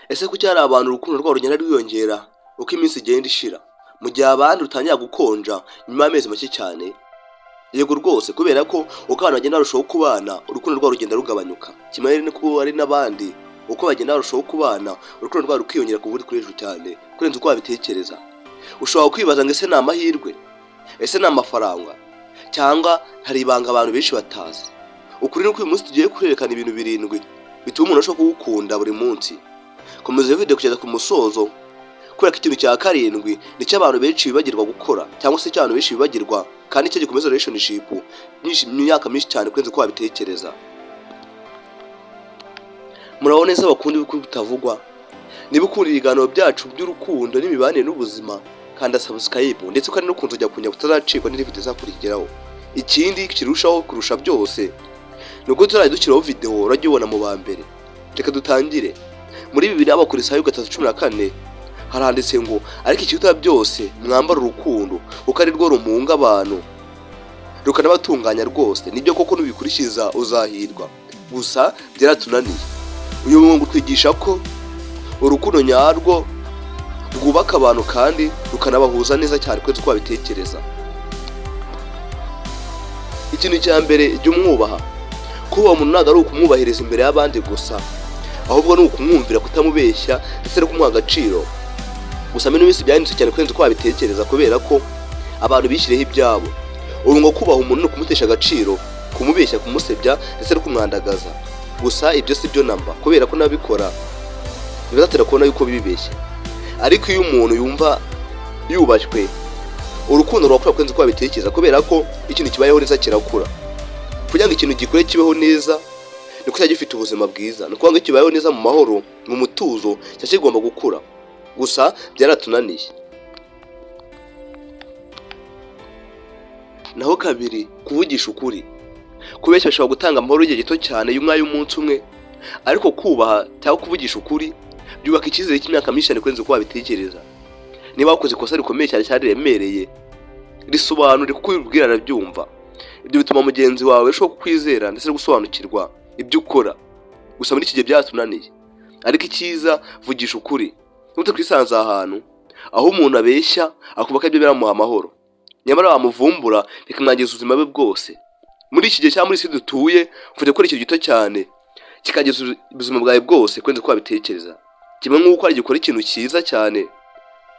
Ese kuki hari abantu urukundo rwabo rugenda rwiyongera uko iminsi igenda ishira, mu gihe abandi rutangira gukonja nyuma y'amezi make cyane? Yego rwose, kubera ko uko abantu bagenda barushaho kubana urukundo rwabo rugenda rugabanyuka, kimwe n'uko hari n'abandi uko bagenda barushaho kubana urukundo rwabo rukiyongera ku buryo hejuru cyane kurenza uko wabitekereza. Ushobora kwibaza ngo ese ni amahirwe, ese ni amafaranga, cyangwa hari ibanga abantu benshi batazi? Ukuri ni uko uyu munsi tugiye kurerekana ibintu 7 bituma umuntu ashobora kugukunda buri munsi. Komeza video kugeza ku musozo, kubera ko ikintu cya 7 nicyo abantu benshi bibagirwa gukora, cyangwa se cyane benshi bibagirwa, kandi cyo gikomeza relationship myaka myinshi cyane kurenza uko wabitekereza. Murabona neza bakunda ibikuru bitavugwa. Niba ukunda ibiganiro byacu by'urukundo n'imibanire n'ubuzima, kanda subscribe ndetse ukane no kunzujya kunya kutazacikwa n'indi video izakurikiraho. Ikindi kirushaho kurusha byose nuko tuzajya dushyiraho video urajye ubona mu bambere. Reka dutangire. Muri Bibiliya Abakorisayo 3:14 haranditse ngo ariko ikiruta byose mwambara urukundo kuko ari rwo rumunga abantu rukanabatunganya rwose. Nibyo koko nubikurikiza uzahirwa, gusa byaratunaniye. Uyu mungu twigisha ko urukundo nyarwo rwubaka abantu kandi rukanabahuza neza cyane kwenza uko babitekereza. Ikintu cya mbere cy'umwubaha, kuba umuntu ntago ari ukumwubahiriza imbere y'abandi gusa, ahubwo ni ukumwumvira, kutamubeshya ndetse no kumuha agaciro. Gusa mino bisi byahindutse cyane kwenza uko babitekereza, kubera ko abantu bishireho ibyabo. Ubu ngo kubaha umuntu no kumutesha agaciro, kumubeshya, kumusebya ndetse no kumwandagaza. Gusa ibyo si byo namba, kubera ko nabikora bizatera kubona yuko bibeshya. Ariko iyo umuntu yumva yubashywe, urukundo rwakura kwenza uko babitekereza, kubera ko ikintu kibayeho neza kirakura. Kugira ngo ikintu gikore kibeho neza niko cyajya gifite ubuzima bwiza, nuko ngo kibayeho neza mu mahoro, mu mutuzo, cyashye kigomba gukura. Gusa byaratunaniye. Naho 2, kuvugisha ukuri. Kubeshya bishobora gutanga amahoro igihe gito cyane y'umwanya w'umunsi umwe, ariko kubaha cyangwa kuvugisha ukuri byubaka icyizere cy'imyaka myinshi cyane kwenza uko babitekereza. Niba wakoze ikosa rikomeye cyane cyane riremereye, risobanure kuko ubibwira arabyumva. Ibyo bituma mugenzi wawe ashobora kukwizera ndetse no gusobanukirwa ibyo ukora. Gusa muri iki gihe byatunaniye. Ariko icyiza, vugisha ukuri. Nubwo twisanze ahantu aho umuntu abeshya akubaka ibyo biramuha amahoro, nyamara bamuvumbura bikamwangiza ubuzima bwe bwose. Muri iki gihe cyangwa muri isi dutuye, ufite gukora ikintu gito cyane kikageza ubuzima bwawe bwose kwenza uko babitekereza. Kimwe nk'uko ari gukora ikintu cyiza cyane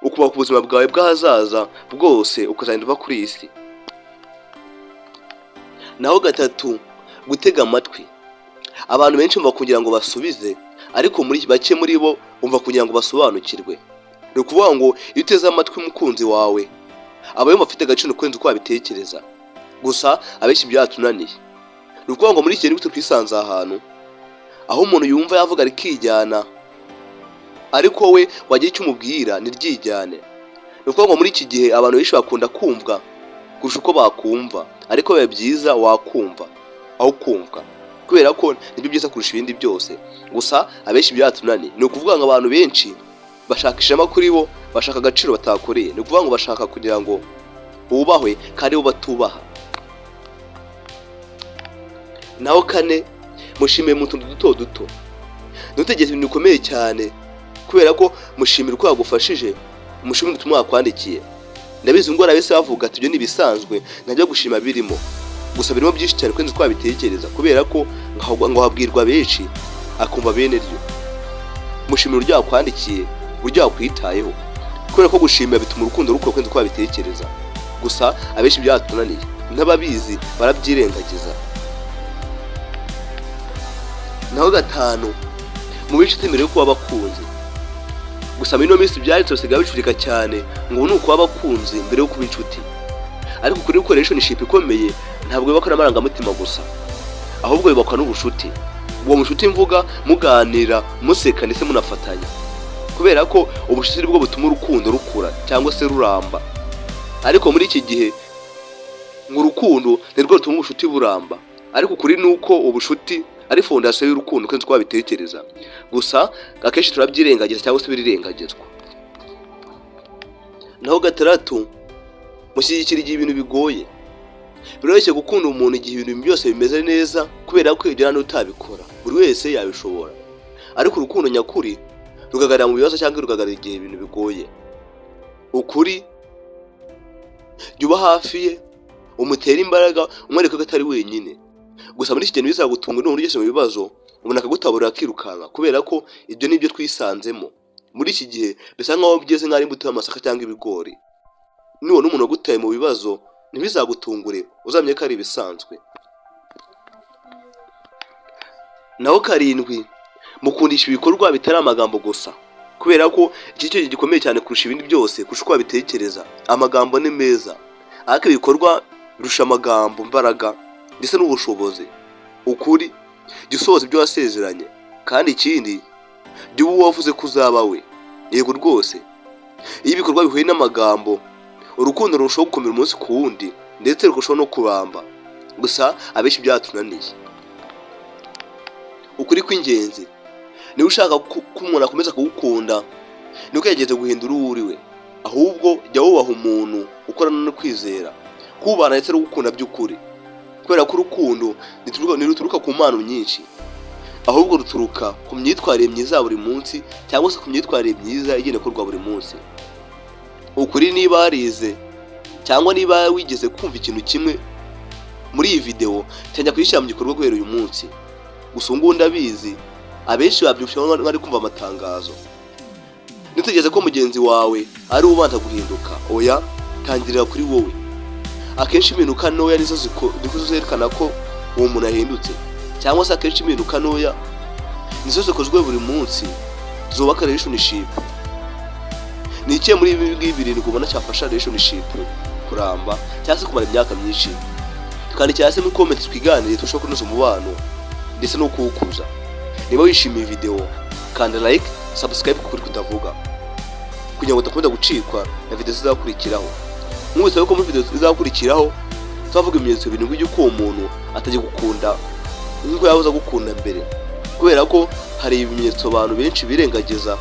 ukubaka ubuzima bwawe bw'ahazaza bwose ukazagenda uva kuri iyi si. Naho 3, gutega amatwi. Abantu benshi bumva kugira ngo basubize, ariko muri bake muri bo bumva kugira ngo basobanukirwe. Ni ukuvuga ngo iyo uteze amatwi umukunzi wawe, aba yumva afite agaciro kwenza uko babitekereza. Gusa abenshi byatunaniye. Ni ukuvuga ngo muri iki gihe nibwo twisanze ahantu aho umuntu yumva yavuga rikijyana, ariko we wagira icyo umubwira niryijyane. Ni ukuvuga ngo muri iki gihe abantu benshi bakunda kumvwa kurusha uko bakumva, ariko biba byiza wakumva aho kumvwa, kubera ko nibyo byiza kurusha ibindi byose. Gusa abenshi byatunaniye. Ni ukuvuga ngo abantu benshi bashaka ishema kuri bo, bashaka agaciro batakoreye. Ni ukuvuga ngo bashaka kugira ngo bubahwe kandi bo batubaha. Naho 4, mushimire mu tuntu duto duto. Ntutegeze ibintu bikomeye cyane, kubera ko mushimira uko yagufashije, mushimire utumwa yakwandikiye. Ndabizi ngo arabese bavuga ati ibyo nibisanzwe, ntajya gushima birimo. Gusa birimo byinshi cyane kwenza uko babitekereza, kubera ko ngo habwirwa benshi akumva bene ryo. Mushimira uryo yakwandikiye, uryo yakwitayeho, kubera ko gushimira bituma urukundo rukura kwenza uko babitekereza. Gusa abenshi byatunaniye, n'ababizi barabyirengagiza. Naho 5, mu bice imbere yo kuba bakunze. Gusa muri no minsi byaretse basigaye bicurika cyane ngo ni uko bakunze mbere yo kuba inshuti. Ariko kuri relationship ikomeye ntabwo bibakora amarangamutima gusa, ahubwo bibakwa n'ubushuti. Uwo mushuti mvuga muganira, museka ndetse munafatanya, kubera ko ubushuti bwo butuma urukundo rukura cyangwa se ruramba. Ariko muri iki gihe ngo urukundo nirwo rutuma ubushuti buramba, ariko kuri nuko ubushuti ari fondasiyo y'urukundo kwenza uko babitekereza. Gusa akenshi turabyirengagiza cyangwa se birirengagizwa. Naho 6, mushyigikira igihe ibintu bigoye. Biroroshye gukunda umuntu igihe ibintu byose bimeze neza, kubera ko ibyo nta utabikora, buri wese yabishobora. Ariko urukundo nyakuri rukagarira mu bibazo cyangwa rukagarira igihe ibintu bigoye. Ukuri jya uba hafi ye, umutere imbaraga, umwereke ko atari wenyine. Gusa muri iki gihe bizagutunga n'umuntu ugeze mu bibazo umuntu akagutaburira akirukanka, kubera ko ibyo nibyo twisanzemo. Muri iki gihe bisa nkaho ugeze nk'ari imbuto y'amasaka cyangwa ibigori. Nubona umuntu wagutaye mu bibazo ntibizagutungure, uzamenye ko ari ibisanzwe. Naho 7, mukundisha ibikorwa bitari amagambo gusa, kubera ko iki cyo gikomeye cyane kurusha ibindi byose, kurusha uko wabitekereza. Amagambo ni meza, ariko ibikorwa birusha amagambo imbaraga ndetse n'ubushobozi. Ukuri jya usohoza ibyo wasezeranye, kandi ikindi jya uba wavuze ko uzaba we. Yego rwose, iyo ibikorwa bihuye n'amagambo, urukundo rurushaho gukomera umunsi ku wundi, ndetse rukurushaho no kuramba. Gusa abenshi byatunaniye. Ukuri kw'ingenzi, niba ushaka ko umuntu akomeza kugukunda, ni uko yageze guhindura uwo uri we. Ahubwo jya wubaha umuntu ukorana no kwizera, kubana ndetse no gukunda by'ukuri, kubera ko urukundo ntiruturuka ku mpano nyinshi, ahubwo ruturuka ku myitwarire myiza buri munsi, cyangwa se ku myitwarire myiza igenda ikorwa buri munsi. Ukuri niba warize cyangwa niba wigeze kumva ikintu kimwe muri iyi video, cyangwa kuyishyira mu gikorwa guhera uyu munsi. Gusa ubu ndabizi abenshi babyumvise bari kumva amatangazo. Ntutegereze ko mugenzi wawe ari ubanza guhinduka. Oya, tangirira kuri wowe. Akenshi impinduka ntoya nizo zerekana ko uwo muntu ahindutse, cyangwa se akenshi impinduka ntoya nizo zikozwe buri munsi zubaka relationship. Ni ikihe muri ibi ngibi bintu ubona cyafasha relationship kuramba cyangwa se kumara imyaka myinshi? Tukandikira hasi muri comment twiganire turushaho kunoza umubano ndetse no kuwukuza. Niba wishimiye video, kanda like, subscribe kuri Kutavuga, kugira ngo udakomeza gucikwa na video zizakurikiraho. Mwese ko muri video zizakurikiraho tuzavuga ibimenyetso bintu by'uko uwo muntu atagiye gukunda nk'uko yahoze gukunda mbere, kubera ko hari ibimenyetso abantu benshi birengagiza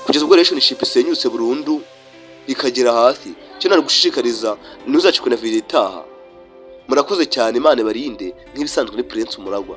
kugeza ubwo relationship isenyutse burundu ikagera hasi. Cyo nari gushishikariza ntuzacikwe na video itaha. Murakoze cyane, Imana barinde. Nk'ibisanzwe ni Prince Umuragwa.